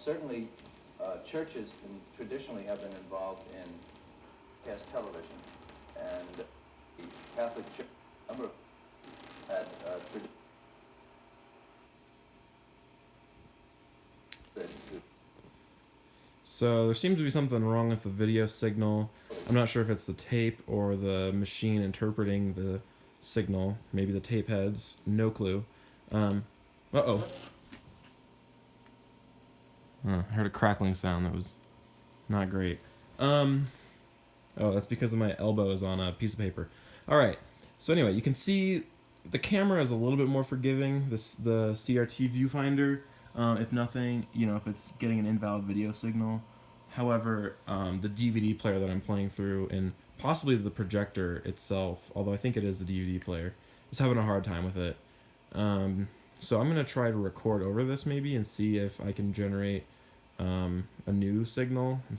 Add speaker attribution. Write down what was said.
Speaker 1: certainly churches traditionally have been involved in broadcast television, and the Catholic Church number of had
Speaker 2: So there seems to be something wrong with the video signal. I'm not sure if it's the tape or the machine interpreting the signal. Maybe the tape heads. No clue. Uh-oh. I heard a crackling sound that was not great. Oh, that's because of my elbow is on a piece of paper. Alright, so anyway, you can see the camera is a little bit more forgiving, the CRT viewfinder, if nothing, if it's getting an invalid video signal. However, the DVD player that I'm playing through, and possibly the projector itself, although I think it is the DVD player, is having a hard time with it. So I'm going to try to record over this maybe and see if I can generate a new signal and see